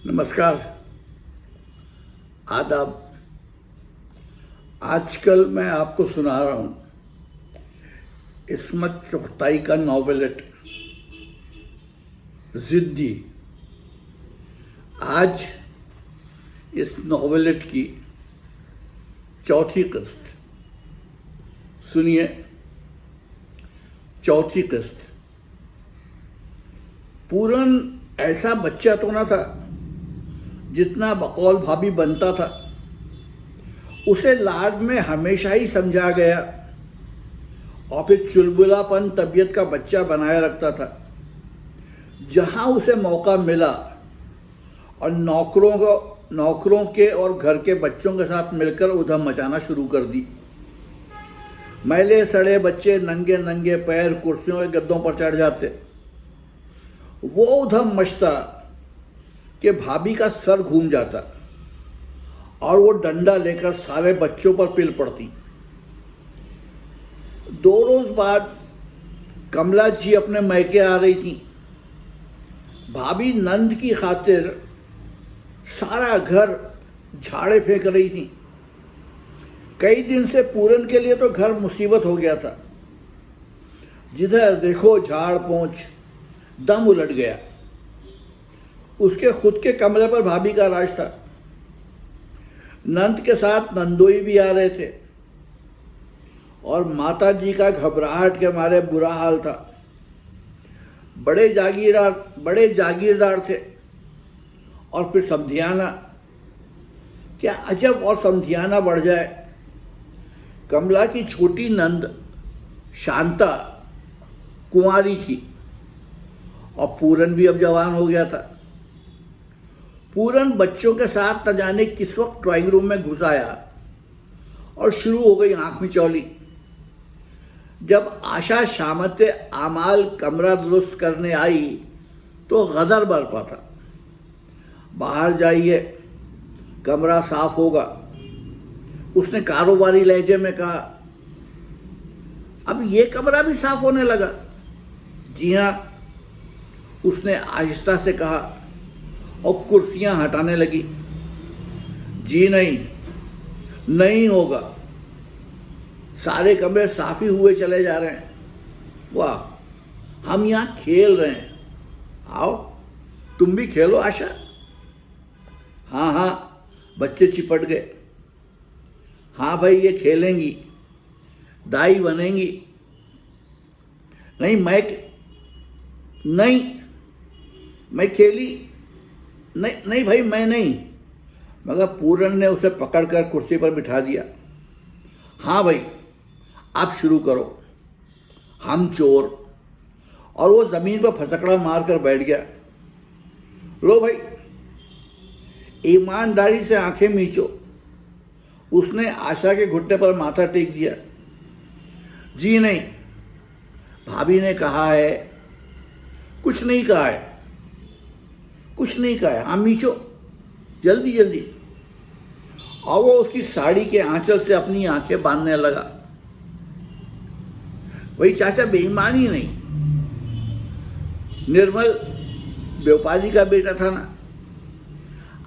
नमस्कार, आदाब। आजकल मैं आपको सुना रहा हूँ इस्मत चुगताई का नॉवेलेट ज़िद्दी। आज इस नॉवेलेट की चौथी किस्त सुनिए। चौथी किस्त। पूरन ऐसा बच्चा तो ना था जितना बकौल भाभी बनता था। उसे लाड में हमेशा ही समझा गया और फिर चुलबुलापन तबीयत का बच्चा बनाए रखता था। जहाँ उसे मौका मिला और नौकरों के और घर के बच्चों के साथ मिलकर उधम मचाना शुरू कर दी। मैले सड़े बच्चे नंगे नंगे पैर कुर्सियों के गद्दों पर चढ़ जाते। वो उधम मचता कि भाभी का सर घूम जाता और वो डंडा लेकर सारे बच्चों पर पिल पड़ती। 2 रोज बाद कमला जी अपने मैके आ रही थी। भाभी नंद की खातिर सारा घर झाड़े फेंक रही थी। कई दिन से पूरन के लिए तो घर मुसीबत हो गया था। जिधर देखो झाड़ पोंछ, दम उलट गया। उसके खुद के कमरे पर भाभी का राज था। नंद के साथ नंदोई भी आ रहे थे और माता जी का घबराहट के मारे बुरा हाल था। बड़े जागीरदार थे और फिर समधियाना। क्या अजब और समधियाना बढ़ जाए। कमला की छोटी नंद शांता कुंवारी थी और पूरन भी अब जवान हो गया था। पूरन बच्चों के साथ न जाने किस वक्त ड्राइंग रूम में घुस आया और शुरू हो गई आंख मिचौली। जब आशा शामत आमाल कमरा दुरुस्त करने आई तो गदर बरपा था। बाहर जाइए, कमरा साफ होगा, उसने कारोबारी लहजे में कहा। अब ये कमरा भी साफ होने लगा। जी हाँ, उसने आहिस्ता से कहा और कुर्सियां हटाने लगी। जी नहीं होगा। सारे कमरे साफ ही हुए चले जा रहे हैं। वाह, हम यहाँ खेल रहे हैं। आओ तुम भी खेलो आशा। हाँ, बच्चे चिपट गए। हाँ भाई, ये खेलेंगी, दाई बनेंगी। नहीं मैं खेली नहीं भाई, मैं नहीं। मगर पूरन ने उसे पकड़कर कुर्सी पर बिठा दिया। हाँ भाई, आप शुरू करो, हम चोर। और वो जमीन पर फसकड़ा मारकर बैठ गया। लो भाई, ईमानदारी से आंखें मीचो। उसने आशा के घुटने पर माथा टेक दिया। जी नहीं, भाभी ने कहा है। कुछ नहीं कहा है। हाँ मीचो, जल्दी। और वो उसकी साड़ी के आंचल से अपनी आंखें बांधने लगा। वही चाचा बेईमानी नहीं, निर्मल व्यापारी का बेटा था ना।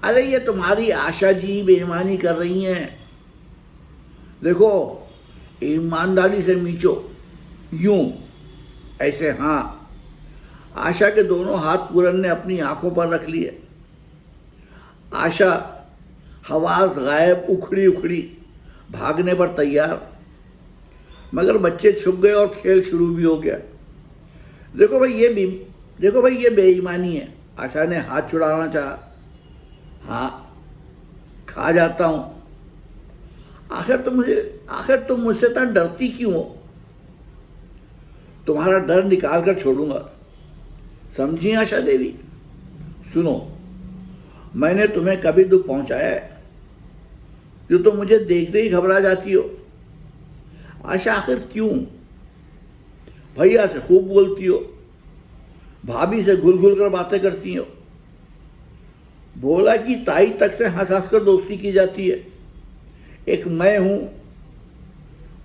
अरे ये तुम्हारी आशा जी बेईमानी कर रही हैं। देखो, ईमानदारी से मीचो, यूं ऐसे। हाँ। आशा के दोनों हाथ पूरन ने अपनी आंखों पर रख लिए। आशा हवास गायब, उखड़ी भागने पर तैयार। मगर बच्चे छुप गए और खेल शुरू भी हो गया। देखो भाई ये बेईमानी है। आशा ने हाथ छुड़ाना चाहा। हाँ, खा जाता हूं। आखिर तुम मुझसे इतना डरती क्यों हो? तुम्हारा डर निकाल कर छोड़ूंगा, समझी आशा देवी। सुनो, मैंने तुम्हें कभी दुख पहुंचाया है जो तुम मुझे देखते ही घबरा जाती हो? आशा, आखिर क्यों? भैया से खूब बोलती हो, भाभी से घुल कर बातें करती हो, भोला की ताई तक से हंस कर दोस्ती की जाती है। एक मैं हूं,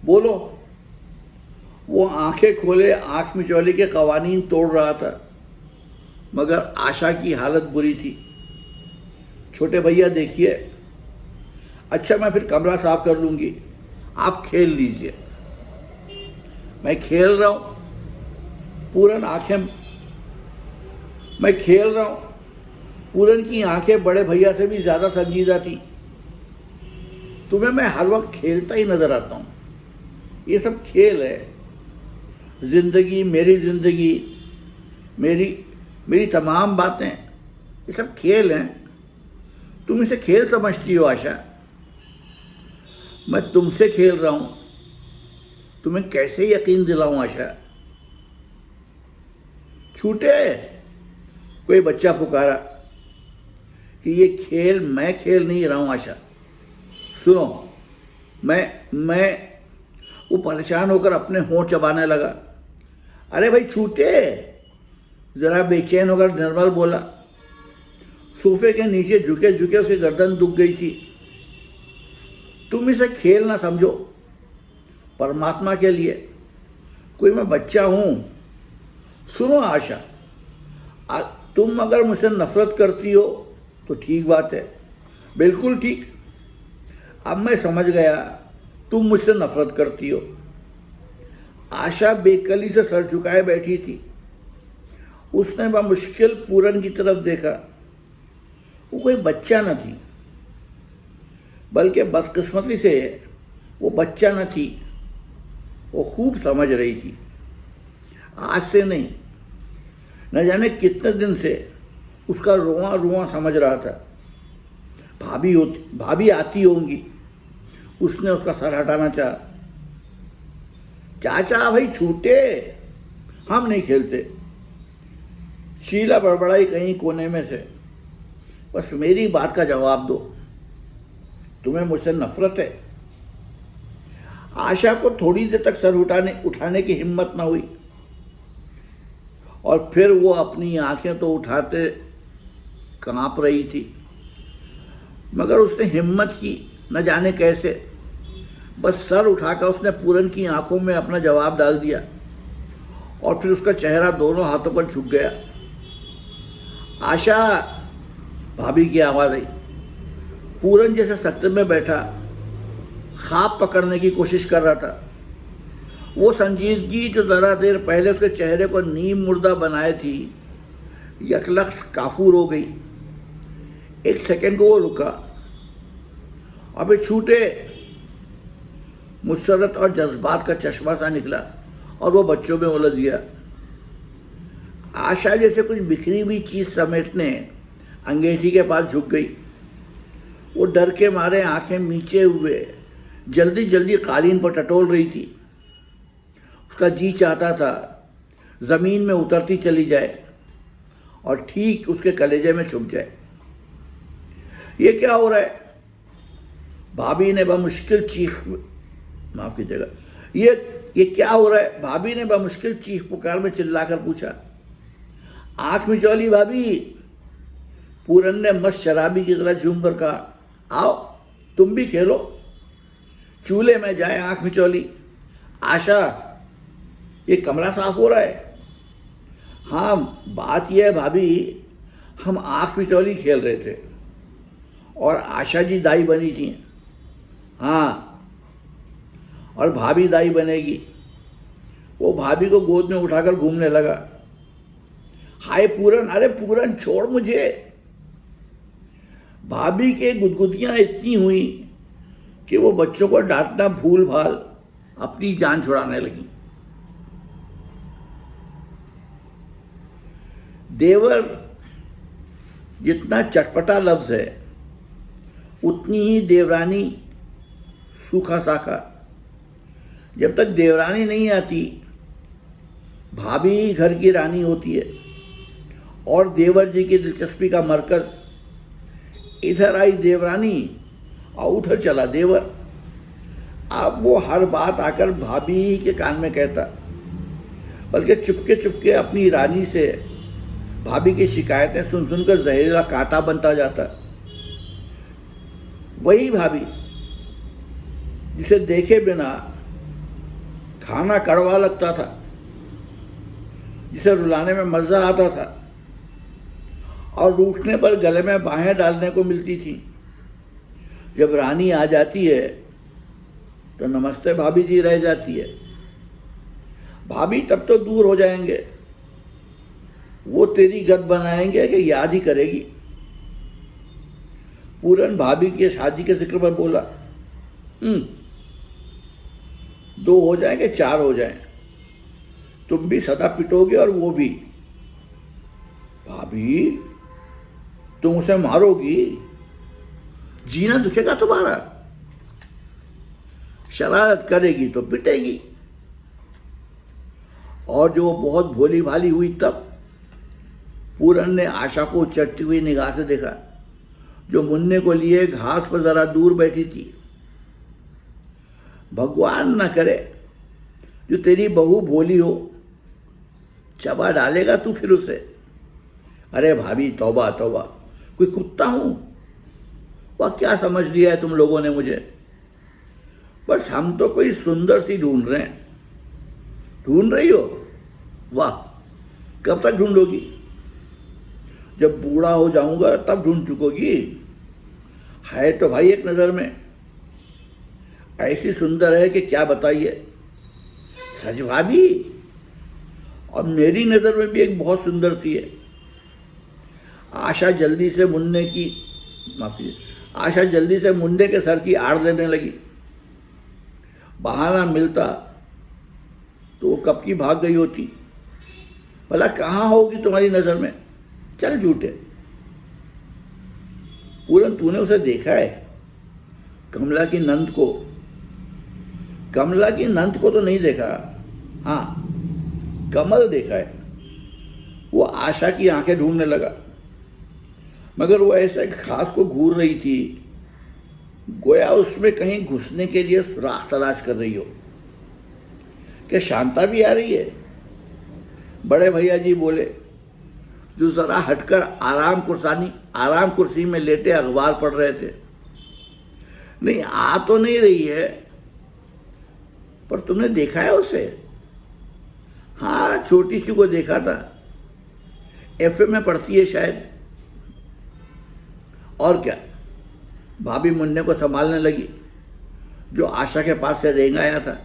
बोलो। वो आंखें खोले आंख मिचौली के कवानीन तोड़ रहा था। मगर आशा की हालत बुरी थी। छोटे भैया देखिए, अच्छा मैं फिर कमरा साफ कर लूँगी, आप खेल लीजिए। मैं खेल रहा हूँ, पूरन आंखें, मैं खेल रहा हूँ, पूरन की आंखें बड़े भैया से भी ज़्यादा संजीदा थी। तुम्हें मैं हर वक्त खेलता ही नज़र आता हूँ। ये सब खेल है। ज़िंदगी, मेरी तमाम बातें, ये सब खेल हैं। तुम इसे खेल समझती हो आशा। मैं तुमसे खेल रहा हूँ, तुम्हें कैसे यकीन दिलाऊं आशा। छूटे, कोई बच्चा पुकारा कि ये खेल मैं खेल नहीं रहा हूँ आशा। सुनो, मैं वो परेशान होकर अपने होंठ चबाने लगा। अरे भाई छूटे, ज़रा बेचैन होकर निर्मल बोला। सोफे के नीचे झुके झुके उसकी गर्दन दुख गई थी। तुम इसे खेल ना समझो, परमात्मा के लिए कोई मैं बच्चा हूँ। सुनो आशा, तुम अगर मुझसे नफरत करती हो तो ठीक बात है, बिल्कुल ठीक। अब मैं समझ गया तुम मुझसे नफरत करती हो। आशा बेकली से सर झुकाए बैठी थी। उसने बमुश्किल पूरन की तरफ देखा। वो कोई बच्चा न थी, बल्कि बदकिस्मती से वो बच्चा न थी, वो खूब समझ रही थी। आज से नहीं, न जाने कितने दिन से उसका रोआ रोआ समझ रहा था। भाभी आती होंगी। उसने उसका सर हटाना चाहा। चाचा भाई छूटे, हम नहीं खेलते। शीला बड़बड़ाई कहीं कोने में से। बस मेरी बात का जवाब दो, तुम्हें मुझसे नफरत है? आशा को थोड़ी देर तक सर उठाने की हिम्मत न हुई, और फिर वो अपनी आंखें तो उठाते कांप रही थी, मगर उसने हिम्मत की न जाने कैसे। बस सर उठाकर उसने पूरन की आंखों में अपना जवाब डाल दिया, और फिर उसका चेहरा दोनों हाथों पर झुक गया। आशा, भाभी की आवाज़ आई। पूरन जैसे सकते में बैठा ख्वाब पकड़ने की कोशिश कर रहा था। वो संजीदगी जो ज़रा देर पहले उसके चेहरे को नीम मुर्दा बनाए थी, यकलख्त काफूर हो गई। एक सेकंड को वो रुका, और फिर छूटे मुसरत और जज्बात का चश्मा सा निकला, और वो बच्चों में उलझ गया। आशा जैसे कुछ बिखरी हुई चीज़ समेटने अंगेठी के पास झुक गई। वो डर के मारे आंखें मीचे हुए जल्दी जल्दी कालीन पर टटोल रही थी। उसका जी चाहता था ज़मीन में उतरती चली जाए और ठीक उसके कलेजे में छुप जाए। ये क्या हो रहा है? भाभी ने बमुश्किल माफ़ कीजिएगा, ये क्या हो रहा है? भाभी ने बमुश्किल चीख पुकार में चिल्लाकर पूछा। आंख मिचौली भाभी, पूरन ने मस्त शराबी की तरह झूम कर कहा। आओ तुम भी खेलो, चूल्हे में जाए आंख मिचौली। आशा, ये कमरा साफ हो रहा है। हाँ, बात यह है भाभी, हम आंख मिचौली खेल रहे थे और आशा जी दाई बनी थी। हाँ, और भाभी दाई बनेगी। वो भाभी को गोद में उठाकर घूमने लगा। हाय पूरन, अरे पूरन छोड़ मुझे। भाभी के गुदगुदियाँ इतनी हुई कि वो बच्चों को डांटना भूल भाल अपनी जान छुड़ाने लगी। देवर जितना चटपटा लफ्ज़ है, उतनी ही देवरानी सूखा साखा। जब तक देवरानी नहीं आती, भाभी ही घर की रानी होती है, और देवर जी की दिलचस्पी का मरकज़। इधर आई देवरानी और उधर चला देवर। अब वो हर बात आकर भाभी ही के कान में कहता, बल्कि चुपके चुपके अपनी रानी से भाभी की शिकायतें सुन सुनकर जहरीला कांटा बनता जाता। वही भाभी जिसे देखे बिना खाना कड़वा लगता था, जिसे रुलाने में मज़ा आता था, और रूठने पर गले में बाहें डालने को मिलती थी। जब रानी आ जाती है तो नमस्ते भाभी जी रह जाती है। भाभी तब तो दूर हो जाएंगे, वो तेरी गत बनाएंगे कि याद ही करेगी। पूरन भाभी की शादी के जिक्र पर बोला, 2 हो जाए कि 4 हो जाए, तुम भी सदा पिटोगे और वो भी। भाभी तुम उसे मारोगी, जीना दुखेगा तुम्हारा। शरारत करेगी तो पिटेगी। और जो बहुत भोली भाली हुई तब पूरन ने आशा को चढ़ती हुई निगाह से देखा, जो मुन्ने को लिए घास पर जरा दूर बैठी थी। भगवान न करे जो तेरी बहू भोली हो, चबा डालेगा तू फिर उसे। अरे भाभी तौबा तौबा, कोई कुत्ता हूं? वह क्या समझ लिया है तुम लोगों ने मुझे? बस हम तो कोई सुंदर सी ढूंढ रहे हैं। ढूंढ रही हो? वाह, कब तक ढूंढोगी? जब बूढ़ा हो जाऊंगा तब ढूंढ चुकोगी। है तो भाई एक नज़र में ऐसी सुंदर है कि क्या बताइए। सच भाभी, और मेरी नज़र में भी एक बहुत सुंदर सी है। आशा जल्दी से मुन्ने के सर की आड़ लेने लगी। बहाना मिलता तो वो कब की भाग गई होती। भला कहाँ होगी तुम्हारी नज़र में? चल झूठे। पूरन तूने उसे देखा है? कमला की नंद को? कमला की नंद को तो नहीं देखा, हाँ कमल देखा है। वो आशा की आंखें ढूंढने लगा, मगर वो ऐसे घास को घूर रही थी, गोया उसमें कहीं घुसने के लिए सुराख तलाश कर रही हो। क्या शांता भी आ रही है? बड़े भैया जी बोले, जो जरा हटकर आराम कुर्सी में लेटे अखबार पढ़ रहे थे। नहीं, आ तो नहीं रही है, पर तुमने देखा है उसे? हाँ, छोटी सी को देखा था, एफए में पढ़ती है शायद। और क्या? भाभी मुन्ने को संभालने लगी, जो आशा के पास से रेंग आया था,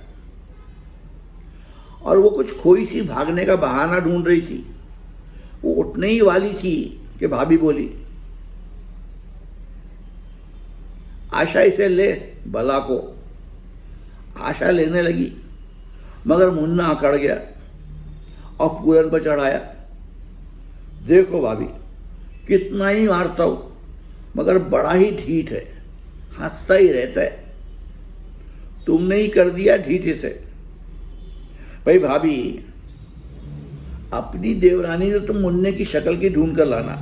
और वो कुछ खोई सी भागने का बहाना ढूंढ रही थी। वो उठने ही वाली थी कि भाभी बोली, आशा इसे ले भला को। आशा लेने लगी, मगर मुन्ना अकड़ गया और पूरन पर चढ़ाया। देखो भाभी, कितना ही मारता हूं, मगर बड़ा ही ढीठ है, हंसता ही रहता है। तुमने ही कर दिया ढीठ से। भाई भाभी, अपनी देवरानी तो तुम मुन्ने की शक्ल की ढूंढ कर लाना।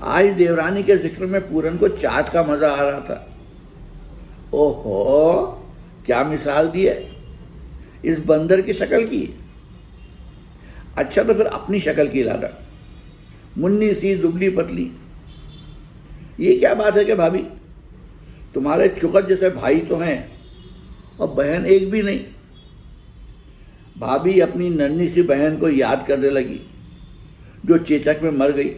आज देवरानी के जिक्र में पूरन को चाट का मजा आ रहा था। ओहो, क्या मिसाल दी है इस बंदर की शक्ल की। अच्छा तो फिर अपनी शक्ल की लाना, मुन्नी सी दुबली पतली। ये क्या बात है कि भाभी, तुम्हारे चुकत जैसे भाई तो हैं और बहन एक भी नहीं। भाभी अपनी नन्ही सी बहन को याद करने लगी, जो चेचक में मर गई।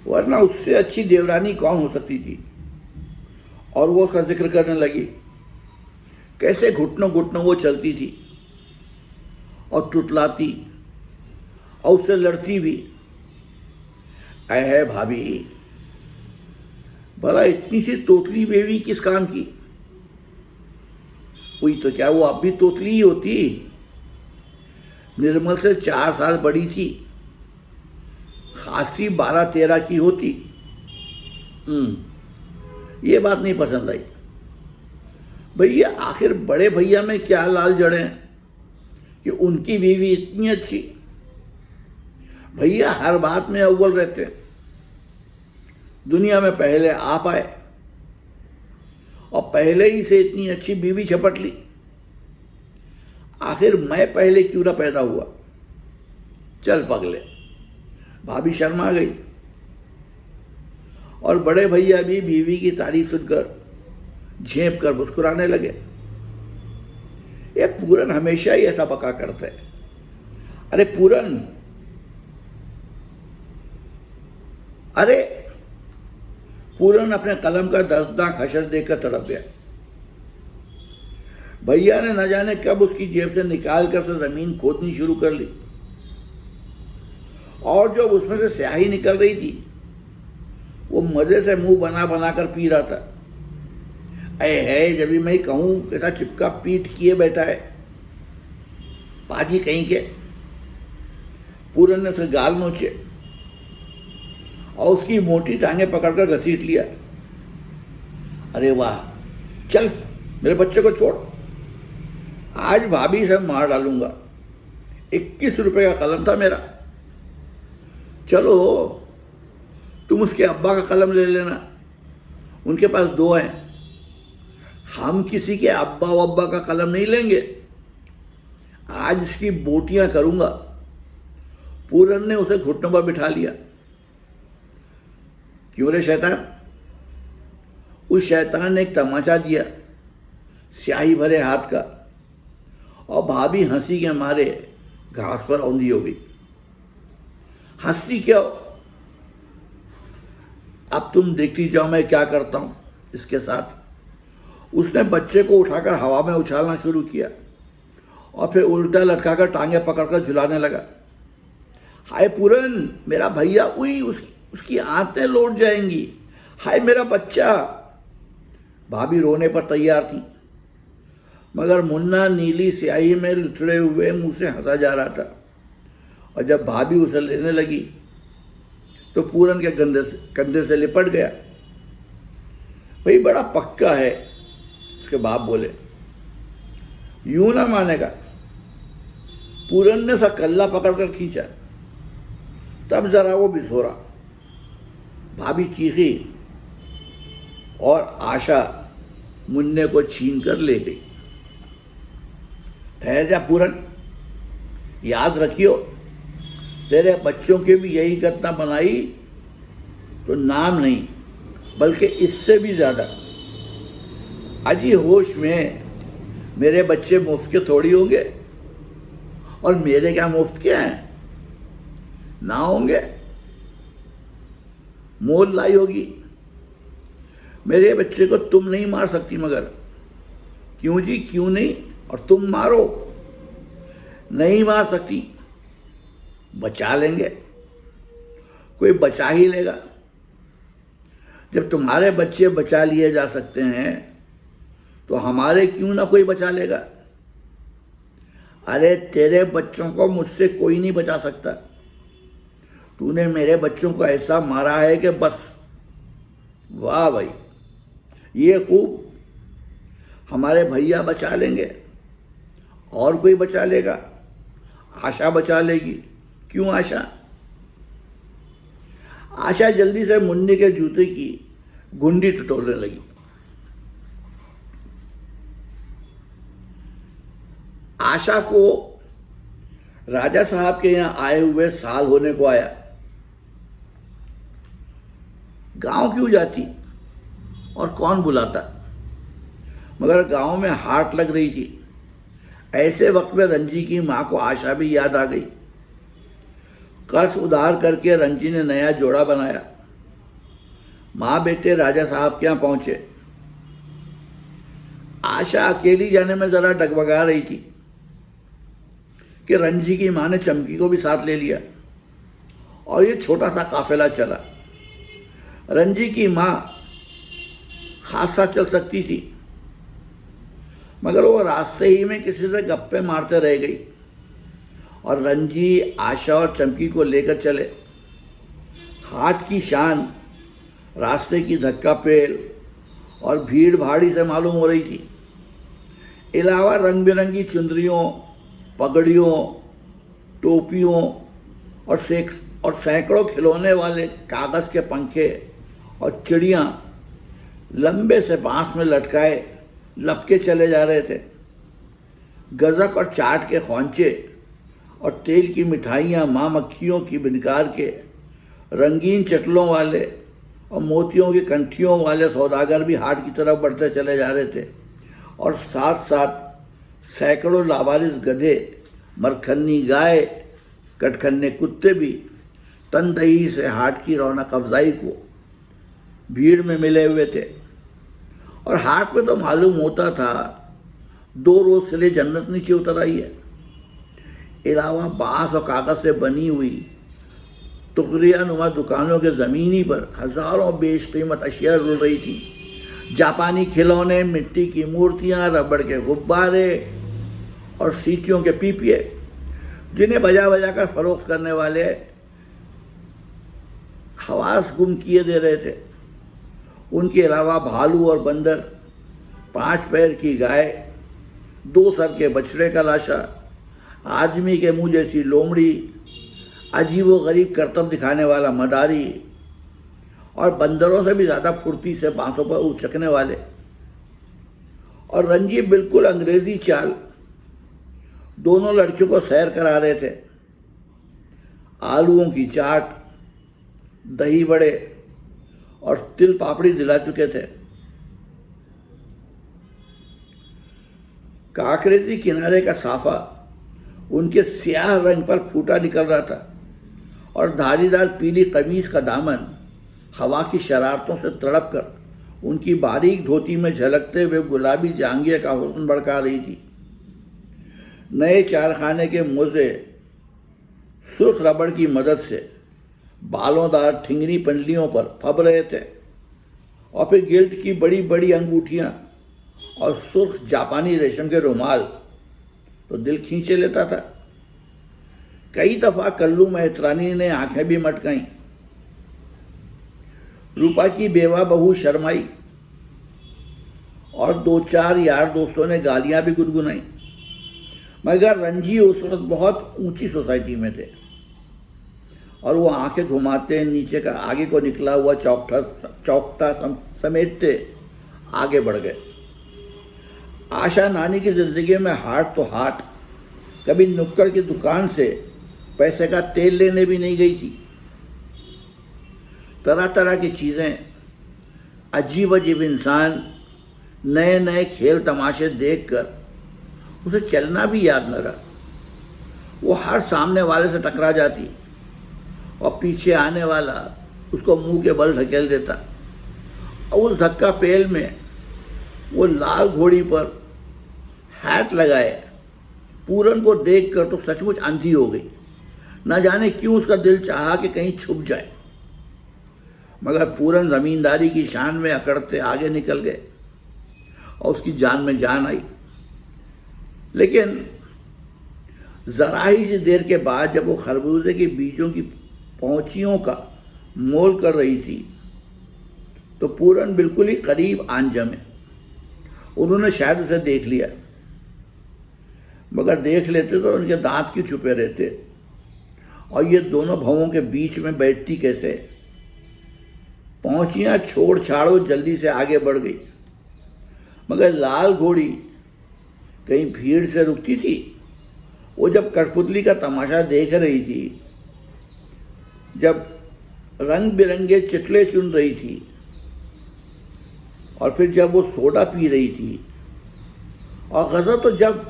वरना उससे अच्छी देवरानी कौन हो सकती थी। और वो उसका जिक्र करने लगी, कैसे घुटनों घुटनों वो चलती थी और टुटलाती और उससे लड़ती भी। है भाभी, भला इतनी सी तोतली बेवी किस काम की? हुई तो क्या वो अब भी तोतली ही होती? निर्मल से 4 साल बड़ी थी, खासी 12-13 की होती। ये बात नहीं पसंद आई। भैया आखिर बड़े भैया में क्या लाल जड़े हैं कि उनकी बीवी इतनी अच्छी। भैया हर बात में अव्वल रहते हैं, दुनिया में पहले आ पाए और पहले ही से इतनी अच्छी बीवी झपट ली। आखिर मैं पहले क्यों ना पैदा हुआ? चल पगले। भाभी शर्मा गई और बड़े भैया भी बीवी की तारीफ सुनकर झेप कर मुस्कुराने लगे। ये पूरन हमेशा ही ऐसा बका करता है। अरे पूरन, अरे पूरन अपने कलम का दर्दनाक हशर देखकर तड़प गया। भैया ने न जाने कब उसकी जेब से निकाल कर से जमीन खोदनी शुरू कर ली और जब उसमें से स्याही निकल रही थी वो मजे से मुंह बना बना कर पी रहा था। अरे है जब भी मैं कहूं कैसा चिपका पीठ किए बैठा है पाजी कहीं के। पूरन ने उसे गाल नोचे और उसकी मोटी टांगे पकड़कर घसीट लिया। अरे वाह, चल मेरे बच्चे को छोड़, आज भाभी से मार डालूंगा। 21 रुपए का कलम था मेरा। चलो तुम उसके अब्बा का कलम ले लेना, उनके पास 2 हैं। हम किसी के अब्बा वब्बा का कलम नहीं लेंगे, आज इसकी बोटियां करूंगा। पूरन ने उसे घुटनों पर बिठा लिया। क्यों रे शैतान? उस शैतान ने एक तमाचा दिया स्याही भरे हाथ का और भाभी हंसी के मारे घास पर औंधी हो गई। हंसती क्यों? अब तुम देखती जाओ मैं क्या करता हूं इसके साथ। उसने बच्चे को उठाकर हवा में उछालना शुरू किया और फिर उल्टा लटकाकर टांगे पकड़कर झुलाने लगा। हाय पूरन, मेरा भैया, उई उसकी आंतें लौट जाएंगी। हाय मेरा बच्चा। भाभी रोने पर तैयार थी मगर मुन्ना नीली स्याही में लुथड़े हुए मुंह से हंसा जा रहा था और जब भाभी उसे लेने लगी तो पूरन के कंधे से लिपट गया। भाई बड़ा पक्का है, उसके बाप बोले। यूं ना मानेगा। पूरन ने सा कल्ला पकड़कर खींचा, तब जरा वो बिसोरा। भाभी चीखी और आशा मुन्ने को छीन कर ले गई। ठहर जा पूरन, याद रखियो तेरे बच्चों की भी यही घटना बनाई तो नाम नहीं बल्कि इससे भी ज्यादा। अजी होश में, मेरे बच्चे मुफ्त के थोड़ी होंगे और मेरे क्या मुफ्त के हैं, ना होंगे, मोल लाई होगी। मेरे बच्चे को तुम नहीं मार सकती मगर। क्यों जी, क्यों नहीं? और तुम मारो? नहीं मार सकती, बचा लेंगे, कोई बचा ही लेगा। जब तुम्हारे बच्चे बचा लिए जा सकते हैं तो हमारे क्यों ना कोई बचा लेगा। अरे तेरे बच्चों को मुझसे कोई नहीं बचा सकता। तूने मेरे बच्चों को ऐसा मारा है कि बस। वाह भाई, ये खूब, हमारे भैया बचा लेंगे और कोई बचा लेगा। आशा बचा लेगी। क्यों आशा? आशा जल्दी से मुन्नी के जूते की गुंडी टटोलने लगी। आशा को राजा साहब के यहां आए हुए साल होने को आया। गांव क्यों जाती और कौन बुलाता, मगर गांव में हाट लग रही थी। ऐसे वक्त में रंजी की मां को आशा भी याद आ गई। कर्ज उधार करके रंजी ने नया जोड़ा बनाया। मां बेटे राजा साहब के यहां पहुंचे। आशा अकेली जाने में जरा डगमगा रही थी कि रंजी की मां ने चमकी को भी साथ ले लिया और ये छोटा सा काफिला चला। रंजी की मां खासा चल सकती थी मगर वो रास्ते ही में किसी से गप्पे मारते रह गई और रंजी आशा और चमकी को लेकर चले। हाट की शान रास्ते की धक्का पेल और भीड़ भाड़ी से मालूम हो रही थी। इलावा रंग बिरंगी चुंदरियों, पगड़ियों, टोपियों और सैकड़ों खिलौने वाले कागज के पंखे और चिड़ियाँ लंबे से बांस में लटकाए लपके चले जा रहे थे। गजक और चाट के खौंचे और तेल की मिठाइयाँ माँ मक्खियों की बिनकार के, रंगीन चकलों वाले और मोतियों की कंठियों वाले सौदागर भी हाट की तरफ बढ़ते चले जा रहे थे और साथ साथ सैकड़ों लावारिस गधे, मरखन्नी गाय, कटखन्ने कुत्ते भी तनदही से हाट की रौनक अफजाई को भीड़ में मिले हुए थे। और हाट में तो मालूम होता था 2 रोज से लिए जन्नत नीचे उतर आई है। अलावा बांस और कागज से बनी हुई टुकड़िया नुमा दुकानों के ज़मीनी पर हज़ारों बेशकीमत अशिया रुल रही थी। जापानी खिलौने, मिट्टी की मूर्तियाँ, रबड़ के गुब्बारे और सीटियों के पीपिए, जिन्हें बजा बजा कर फरोख्त करने वाले हवास गुम किए दे रहे थे। उनके अलावा भालू और बंदर, 5 पैर की गाय, 2 सर के बछड़े का लाशा, आदमी के मुंह जैसी लोमड़ी, अजीब व गरीब करतब दिखाने वाला मदारी और बंदरों से भी ज़्यादा फुर्ती से बांसों पर उचकने वाले। और रंजी बिल्कुल अंग्रेजी चाल दोनों लड़कियों को सैर करा रहे थे। आलूओं की चाट, दही बड़े और तिल पापड़ी दिला चुके थे। काकरेती किनारे का साफा उनके स्याह रंग पर फूटा निकल रहा था और धारीदार पीली कमीज का दामन हवा की शरारतों से तड़प कर उनकी बारीक धोती में झलकते हुए गुलाबी जांघिया का हुस्न भड़का रही थी। नए चारखाने के मोजे सुर्ख रबड़ की मदद से बालोंदार ठिंगरी पंडलियों पर फब रहे थे और फिर गिल्ट की बड़ी बड़ी अंगूठियां और सुर्ख जापानी रेशम के रुमाल तो दिल खींचे लेता था। कई दफा कल्लू मेहतरानी ने आंखें भी मटकाई। रूपा की बेवा बहू शर्माई और 2-4 यार दोस्तों ने गालियां भी गुनगुनाई। मगर रंजी उस वक्त बहुत ऊंची सोसाइटी में थे और वो आंखें घुमाते नीचे का आगे को निकला हुआ चौकटा समेटते आगे बढ़ गए। आशा नानी की जिंदगी में हाट तो हाट, कभी नुक्कड़ की दुकान से पैसे का तेल लेने भी नहीं गई थी। तरह तरह की चीज़ें, अजीब अजीब इंसान, नए नए खेल तमाशे देखकर उसे चलना भी याद न रहा। वो हर सामने वाले से टकरा जाती और पीछे आने वाला उसको मुंह के बल ढकेल देता और उस धक्का पेल में वो लाल घोड़ी पर हैट लगाए पूरन को देखकर तो सचमुच अंधी हो गई। न जाने क्यों उसका दिल चाहा कि कहीं छुप जाए, मगर पूरन जमींदारी की शान में अकड़ते आगे निकल गए और उसकी जान में जान आई। लेकिन जरा ही सी देर के बाद जब वो खरबूजे के बीजों की पौंचियों का मोल कर रही थी तो पूरन बिल्कुल ही करीब आन जमे। उन्होंने शायद उसे देख लिया, मगर देख लेते तो उनके दांत क्यों छुपे रहते और ये दोनों भवों के बीच में बैठती कैसे। पौंचियां छोड़ छाड़ो जल्दी से आगे बढ़ गई, मगर लाल घोड़ी कहीं भीड़ से रुकती थी। वो जब कठपुतली का तमाशा देख रही थी, जब रंग बिरंगे चिटले चुन रही थी और फिर जब वो सोडा पी रही थी, और गजब तो जब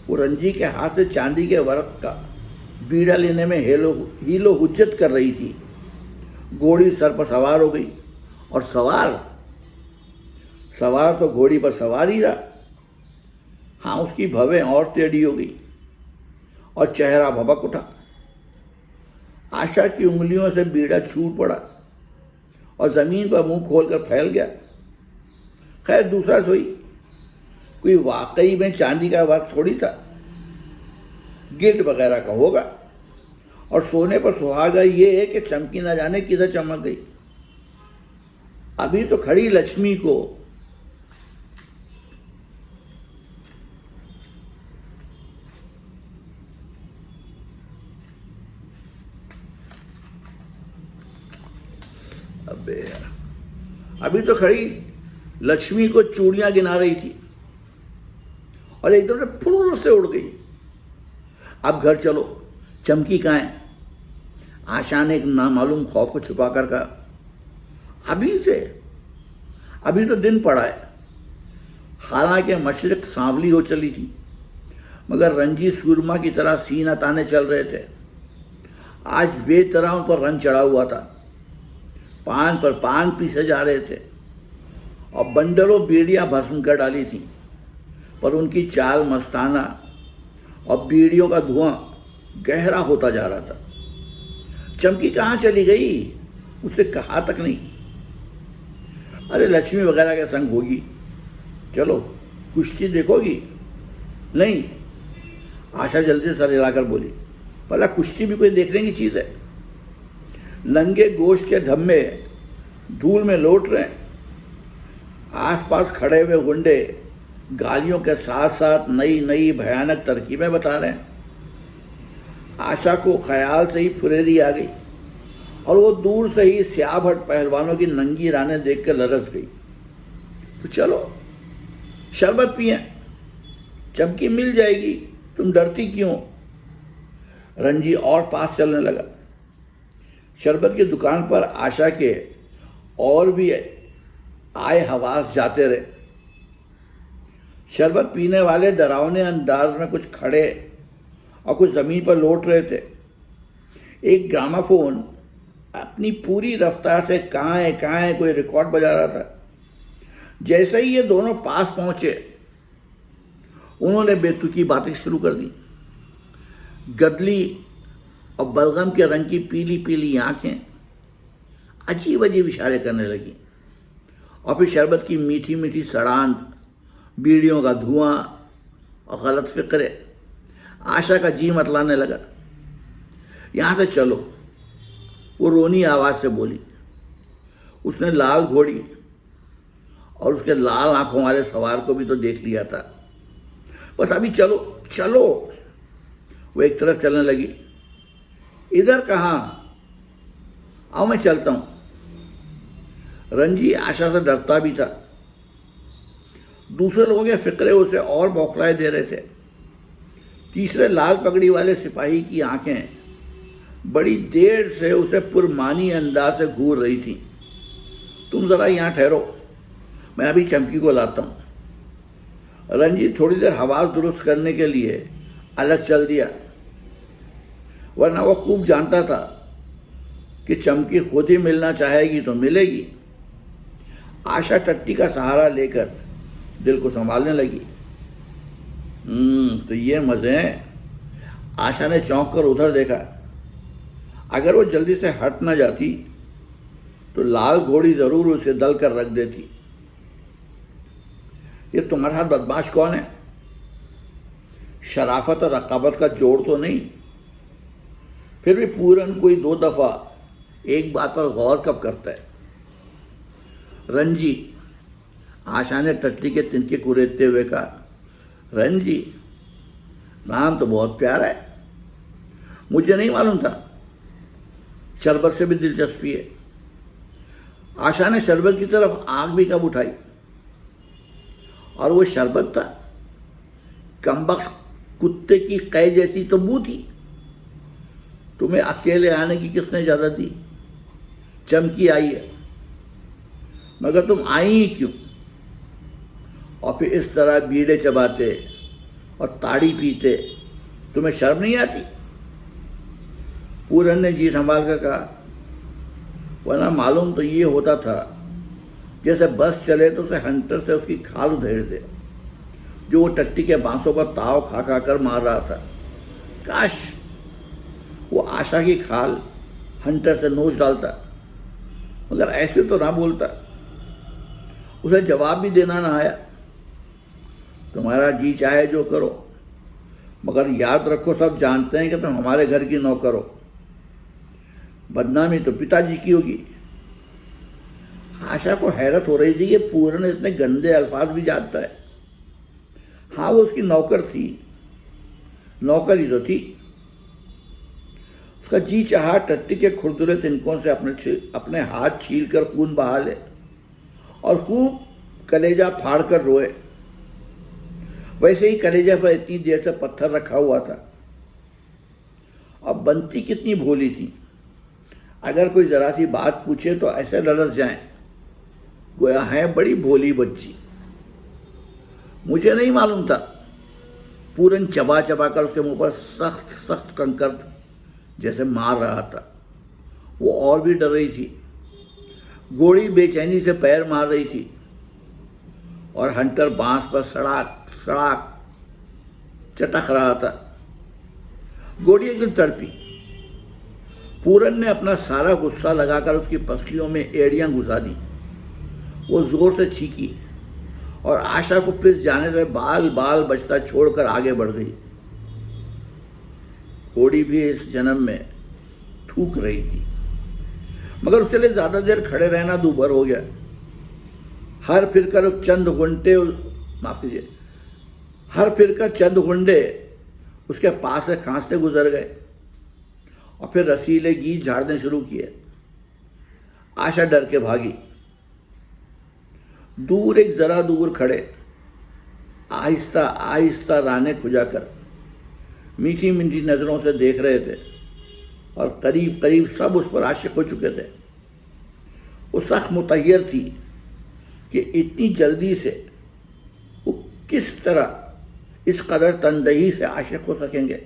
वो रंजी के हाथ से चांदी के वर्क का बीड़ा लेने में हीलो हुज्जत कर रही थी। घोड़ी सर पर सवार हो गई और सवार तो घोड़ी पर सवार ही रहा। हाँ, उसकी भवें और टेढ़ी हो गई और चेहरा भबक उठा। आशा की उंगलियों से बीड़ा छूट पड़ा और जमीन पर मुंह खोलकर फैल गया। खैर, दूसरा सोई कोई वाकई में चांदी का वर्क थोड़ी था, गिल्ट वगैरह का होगा। और सोने पर सुहागा ये है कि चमकी ना जाने किधर चमक गई। अभी तो खड़ी लक्ष्मी को अभी तो खड़ी लक्ष्मी को चूड़ियां गिना रही थी और एकदम से फुर्र से उड़ गई। अब घर चलो, चमकी कहाँ है? आशा ने एक नामालूम खौफ को छुपा कर कहा। अभी तो दिन पड़ा है। हालांकि मशरिक सांवली हो चली थी, मगर रंजी सूरमा की तरह सीना ताने चल रहे थे। आज बेतरह उन पर रंग चढ़ा हुआ था। पान पर पान पीसे जा रहे थे और बंदरों बीड़ियां भस्म कर डाली थी, पर उनकी चाल मस्ताना और बीड़ियों का धुआं गहरा होता जा रहा था। चमकी कहाँ चली गई, उससे कहा तक नहीं। अरे लक्ष्मी वगैरह के संग होगी, चलो कुश्ती देखोगी? नहीं, आशा जल्दी सर हिलाकर बोली। भला कुश्ती भी कोई देखने की चीज़ है? नंगे गोश्त के धब्बे धूल में लौट रहे हैं। आसपास खड़े हुए गुंडे गालियों के साथ साथ नई नई भयानक तरकीबें बता रहे हैं। आशा को ख्याल से ही फुरेरी आ गई और वो दूर से ही स्याभट पहलवानों की नंगी रानें देख कर लरस गई। तो चलो शरबत पिए, चमकी मिल जाएगी, तुम डरती क्यों? रंजी और पास चलने लगा। शरबत की दुकान पर आशा के और भी आए हवास जाते रहे। शरबत पीने वाले डरावने अंदाज में कुछ खड़े और कुछ ज़मीन पर लौट रहे थे। एक ग्रामाफोन अपनी पूरी रफ्तार से काएं काएं कोई रिकॉर्ड बजा रहा था। जैसे ही ये दोनों पास पहुंचे, उन्होंने बेतुकी बातें शुरू कर दी। गदली और बलगम के रंग की पीली पीली आंखें अजीब अजीब इशारे करने लगी और फिर शरबत की मीठी मीठी सड़ांध, बीड़ियों का धुआं और गलत फिक्रे आशा का जी मतलाने लगा। यहाँ से चलो, वो रोनी आवाज़ से बोली। उसने लाल घोड़ी और उसके लाल आंखों वाले सवार को भी तो देख लिया था। बस अभी चलो चलो। वो एक तरफ चलने लगी। इधर कहाँ? आओ मैं चलता हूँ। रंजी आशा से डरता भी था। दूसरे लोगों के फिक्रे उसे और बौखलाए दे रहे थे। तीसरे लाल पगड़ी वाले सिपाही की आंखें बड़ी देर से उसे पुरमानी अंदाज से घूर रही थीं। तुम ज़रा यहाँ ठहरो, मैं अभी चमकी को लाता हूँ। रंजीत थोड़ी देर हवास दुरुस्त करने के लिए अलग चल दिया, वरना वो खूब जानता था कि चमकी खुद ही मिलना चाहेगी तो मिलेगी। आशा टट्टी का सहारा लेकर दिल को संभालने लगी। तो ये मज़े हैं। आशा ने चौंक कर उधर देखा। अगर वो जल्दी से हट न जाती तो लाल घोड़ी ज़रूर उसे दल कर रख देती। ये तुम्हारे साथ बदमाश कौन है? शराफत और रकाबत का जोड़ तो नहीं? फिर भी पूरन कोई 2 दफ़ा एक बात पर गौर कब करता है? रंजी, आशा ने टट्टी के तिनके कुरेदते हुए कहा। रंजी, नाम तो बहुत प्यारा है, मुझे नहीं मालूम था। शरबत से भी दिलचस्पी है। आशा ने शरबत की तरफ आंख भी कब उठाई, और वो शरबत था कमबख्त कुत्ते की कै जैसी तो बू थी। तुम्हें अकेले आने की किसने इजाज़त दी? चमकी आई है, मगर तुम आई ही क्यों? और फिर इस तरह बीड़े चबाते और ताड़ी पीते तुम्हें शर्म नहीं आती? पूरन ने जी संभाल कर कहा। वरना मालूम तो ये होता था जैसे बस चले तो उसे हंटर से उसकी खाल उधेड़ दे, जो वो टट्टी के बांसों पर ताव खा खा कर मार रहा था। काश वो आशा की खाल हंटर से नोच डालता, मगर ऐसे तो ना बोलता। उसे जवाब भी देना ना आया। तुम्हारा जी चाहे जो करो, मगर याद रखो सब जानते हैं कि तुम हमारे घर की नौकर हो। बदनामी तो पिताजी की होगी। आशा को हैरत हो रही थी कि पूरन इतने गंदे अल्फाज भी जानता है। हाँ, वो उसकी नौकर थी, नौकर ही तो थी। उसका जी चाहा टट्टी के खुरदुरे तिनकों से अपने हाथ छील कर खून बहा ले और खूब कलेजा फाड़ कर रोए। वैसे ही कलेजा पर इतनी देर से पत्थर रखा हुआ था। अब बनती कितनी भोली थी, अगर कोई ज़रा सी बात पूछे तो ऐसे लड़स जाए गोया है बड़ी भोली बच्ची। मुझे नहीं मालूम था। पूरन चबा चबा कर उसके मुंह पर सख्त सख्त कंकर जैसे मार रहा था। वो और भी डर रही थी। घोड़ी बेचैनी से पैर मार रही थी और हंटर बांस पर सड़ाक सड़ाक चटक रहा था। घोड़ी एकदम तड़पी। पूरन ने अपना सारा गुस्सा लगाकर उसकी पसलियों में एड़ियां घुसा दी। वो जोर से चीखी और आशा को पिस जाने से बाल बाल बचता छोड़कर आगे बढ़ गई। घोड़ी भी इस जन्म में थूक रही थी, मगर उसके लिए ज्यादा देर खड़े रहना दूभर हो गया। हर फिरकर चंद घुंडे उसके पास से खांसते गुजर गए और फिर रसीले गीत झाड़ने शुरू किए। आशा डर के भागी। दूर एक जरा दूर खड़े आहिस्ता आहिस्ता राने खुजाकर मीठी मीठी नजरों से देख रहे थे और करीब करीब सब उस पर आशिक हो चुके थे। वो सख्त मुतय्यर थी कि इतनी जल्दी से वो किस तरह इस कदर तनदही से आशिक हो सकेंगे।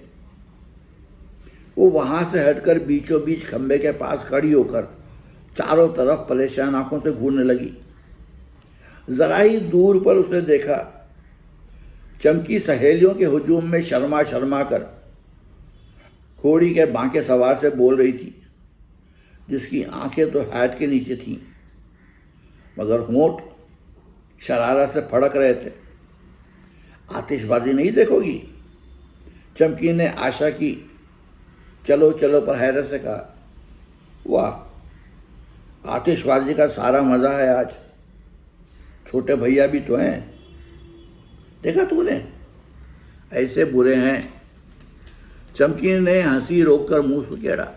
वो वहां से हटकर बीचों बीच खंबे के पास खड़ी होकर चारों तरफ परेशान आंखों से घूरने लगी। जरा ही दूर पर उसने देखा चमकी सहेलियों के हुजूम में शर्मा शर्मा कर घोड़ी के बांके सवार से बोल रही थी, जिसकी आंखें तो हैट के नीचे थीं, मगर होंठ शरारत से फड़क रहे थे। आतिशबाजी नहीं देखोगी? चमकी ने आशा की चलो चलो पर हैरत से कहा। वाह, आतिशबाजी का सारा मजा है आज। छोटे भैया भी तो हैं, देखा तूने? ऐसे बुरे हैं। चमकी ने हंसी रोककर मुंह सुकेड़ा,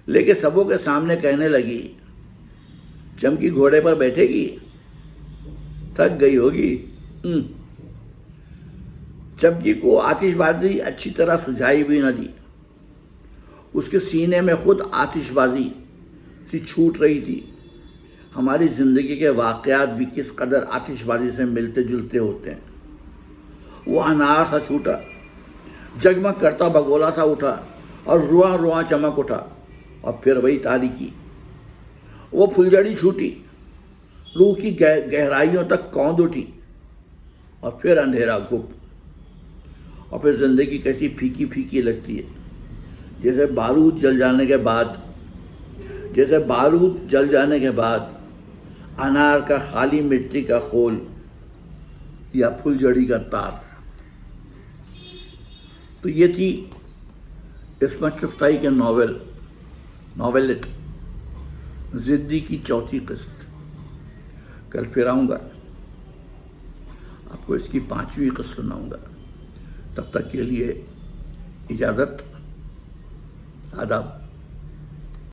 लेकिन सबों के सामने कहने लगी, चमकी घोड़े पर बैठेगी? थक गई होगी। चमकी को आतिशबाजी अच्छी तरह सुझाई भी न दी। उसके सीने में खुद आतिशबाजी सी छूट रही थी। हमारी जिंदगी के वाकयात भी किस कदर आतिशबाजी से मिलते जुलते होते हैं। वो अनार सा छूटा, जगमग करता भगोला सा उठा और रुआ रुआ चमक उठा और फिर वही तारीकी। वो फुलझड़ी छूटी, रूह की गहराइयों तक कौंध उठी और फिर अंधेरा गुप। और फिर जिंदगी कैसी फीकी फीकी लगती है, जैसे बारूद जल जाने के बाद अनार का खाली मिट्टी का खोल या फुलझड़ी का तार। तो ये थी इस्मत चुगताई के नॉवेलेट जिद्दी की चौथी किस्त। कल फिर आऊँगा, आपको इसकी 5वीं किस्त सुनाऊँगा। तब तक के लिए इजाज़त, आदाब।